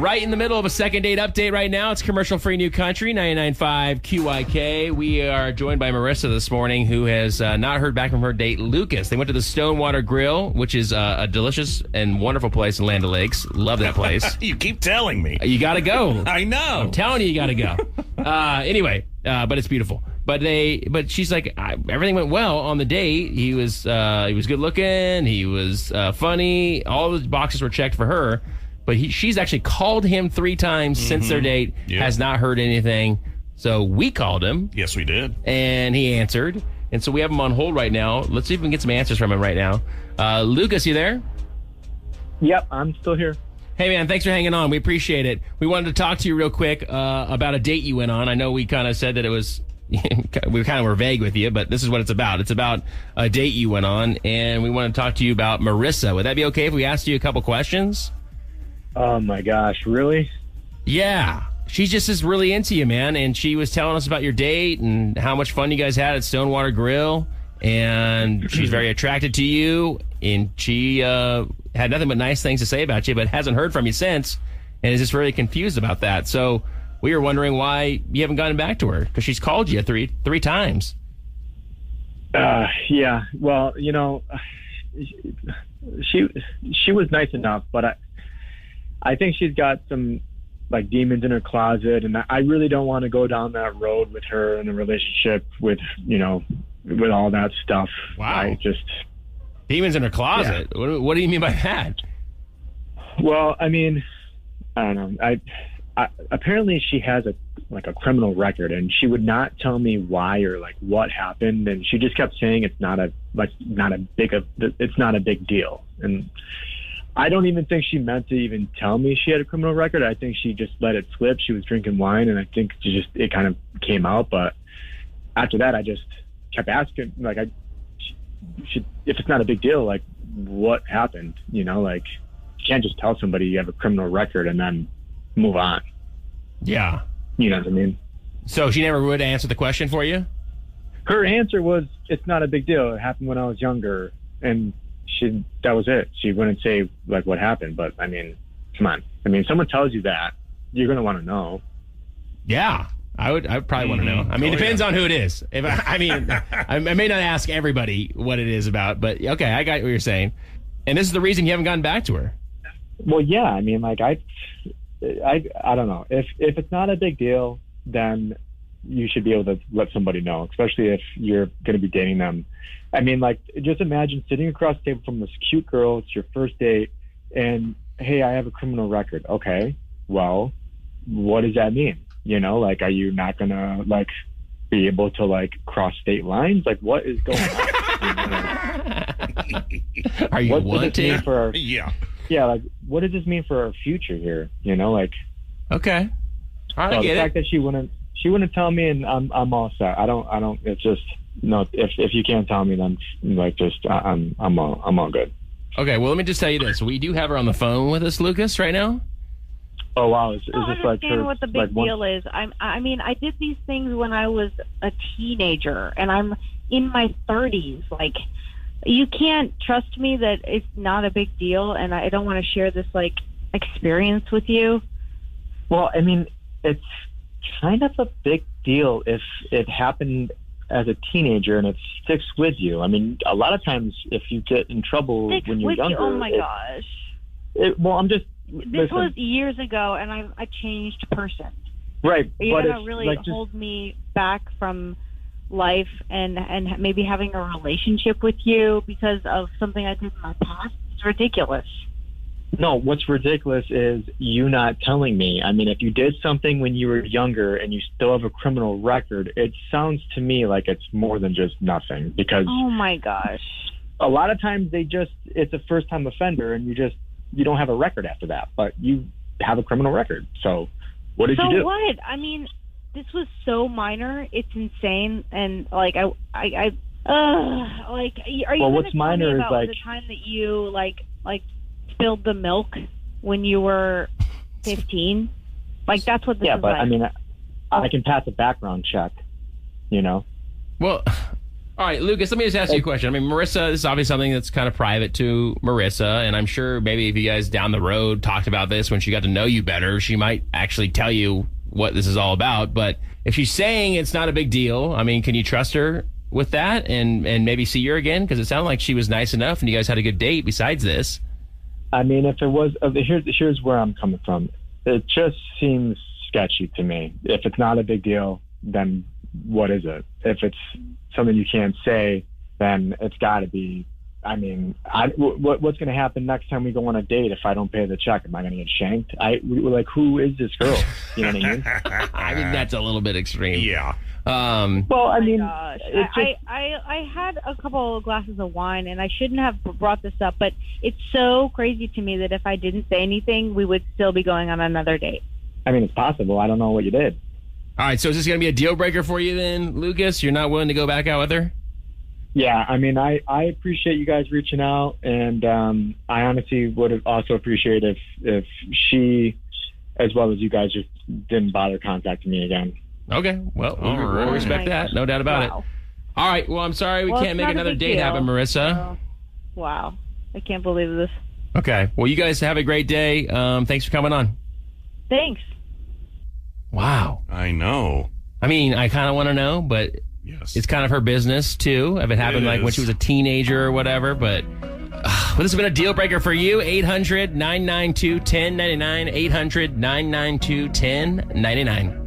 right in the middle of a second date update right now. It's commercial-free New Country, 99.5 QYK. We are joined by Marissa this morning, who has not heard back from her date, Lucas. They went to the Stonewater Grill, which is a delicious and wonderful place in Land O'Lakes. Love that place. You keep telling me. You got to go. I know. I'm telling you got to go. Anyway, but it's beautiful. But she's like, everything went well on the date. He was good looking. He was funny. All the boxes were checked for her. But she's actually called him 3 times since their date. Yep. Has not heard anything. So we called him. Yes, we did. And he answered. And so we have him on hold right now. Let's see if we can get some answers from him right now. Lucas, you there? Yep, I'm still here. Hey, man, thanks for hanging on. We appreciate it. We wanted to talk to you real quick about a date you went on. I know we kind of said that it was... we kind of were vague with you, but this is what it's about. It's about a date you went on, and we want to talk to you about Marissa. Would that be okay if we asked you a couple questions? Oh, my gosh. Really? Yeah. She just is really into you, man, and she was telling us about your date and how much fun you guys had at Stonewater Grill, and she's very attracted to you, and she had nothing but nice things to say about you, but hasn't heard from you since, and is just really confused about that. So we were wondering why you haven't gotten back to her, because she's called you three times. Yeah. Well, you know, she was nice enough, but I think she's got some like demons in her closet, and I really don't want to go down that road with her in a relationship with, you know, with all that stuff. Wow. Demons in her closet. Yeah. What do you mean by that? Well, I mean, I don't know. I apparently she has a criminal record, and she would not tell me why or like what happened, and she just kept saying it's not a big deal. And I don't even think she meant to even tell me she had a criminal record. I think she just let it slip. She was drinking wine, and I think it kind of came out. But after that, I just kept asking, like, if it's not a big deal, like, what happened? You know, like, you can't just tell somebody you have a criminal record and then move on. Yeah. You know what I mean? So she never would answer the question for you? Her answer was, it's not a big deal. It happened when I was younger. And that was it. She wouldn't say like what happened, but I mean, come on. I mean, someone tells you that, you're going to want to know. Yeah. I would probably want to know. I mean, it depends on who it is. I may not ask everybody what it is about, but okay, I got what you're saying. And this is the reason you haven't gotten back to her. Well, yeah. I mean, like, I don't know. If it's not a big deal, then you should be able to let somebody know, especially if you're going to be dating them. I mean, like, just imagine sitting across the table from this cute girl. It's your first date, and hey, I have a criminal record. Okay, well, what does that mean? You know, like, are you not gonna like be able to like cross state lines? Like, what is going on? Are you wanting? Yeah, like, what does this mean for our future here? You know, like, okay, all right, so the fact that she wouldn't tell me, and I'm all set. I don't. It's just no. If you can't tell me, then like, just I'm all good. Okay, well, let me just tell you this: we do have her on the phone with us, Lucas, right now. Oh wow! Is this like her, what the big deal is? I mean, I did these things when I was a teenager, and I'm in my 30s. Like, you can't trust me that it's not a big deal, and I don't want to share this like experience with you. Well, I mean, it's kind of a big deal if it happened as a teenager and it sticks with you. I mean, a lot of times if you get in trouble when you're younger, oh my gosh. Well, I'm just. This was years ago, and I'm a changed person. Right. You're going to really like hold me back from life and maybe having a relationship with you because of something I did in my past? It's ridiculous. No, what's ridiculous is you not telling me. I mean, if you did something when you were younger and you still have a criminal record, it sounds to me like it's more than just nothing. Because oh my gosh, a lot of times it's a first-time offender, and you don't have a record after that, but you have a criminal record. So what did you do? So what? I mean, this was so minor. It's insane. And like, are you what's minor about is like the time that you like spilled the milk when you were 15? Like, that's what this is but like. I mean, I can pass a background check, you know? Well, All right, Lucas, let me just ask you a question. I mean, Marissa, this is obviously something that's kind of private to Marissa, and I'm sure maybe if you guys down the road talked about this when she got to know you better, she might actually tell you what this is all about. But if she's saying it's not a big deal, I mean, can you trust her with that and maybe see her again? Because it sounded like she was nice enough and you guys had a good date besides this. I mean, if it was, here's where I'm coming from. It just seems sketchy to me. If it's not a big deal, then what is it? If it's something you can't say, then it's got to be. I mean, what's going to happen next time we go on a date if I don't pay the check? Am I going to get shanked? Like, who is this girl? You know what I mean? I think that's a little bit extreme. Yeah. Well, I mean, I had a couple of glasses of wine, and I shouldn't have brought this up, but it's so crazy to me that if I didn't say anything, we would still be going on another date. I mean, it's possible. I don't know what you did. All right, so is this going to be a deal breaker for you then, Lucas? You're not willing to go back out with her? Yeah, I mean, I appreciate you guys reaching out, and I honestly would have also appreciated if she, as well as you guys, just didn't bother contacting me again. Okay, well, we'll respect that. No doubt about it. All right, well, I'm sorry we can't make another date happen, Marissa. Wow, I can't believe this. Okay, well, you guys have a great day. Thanks for coming on. Thanks. Wow. I know. I mean, I kind of want to know, but Yes. it's kind of her business, too. If it happened like when she was a teenager or whatever, but well, this has been a deal breaker for you. 800-992-1099, 800-992-1099.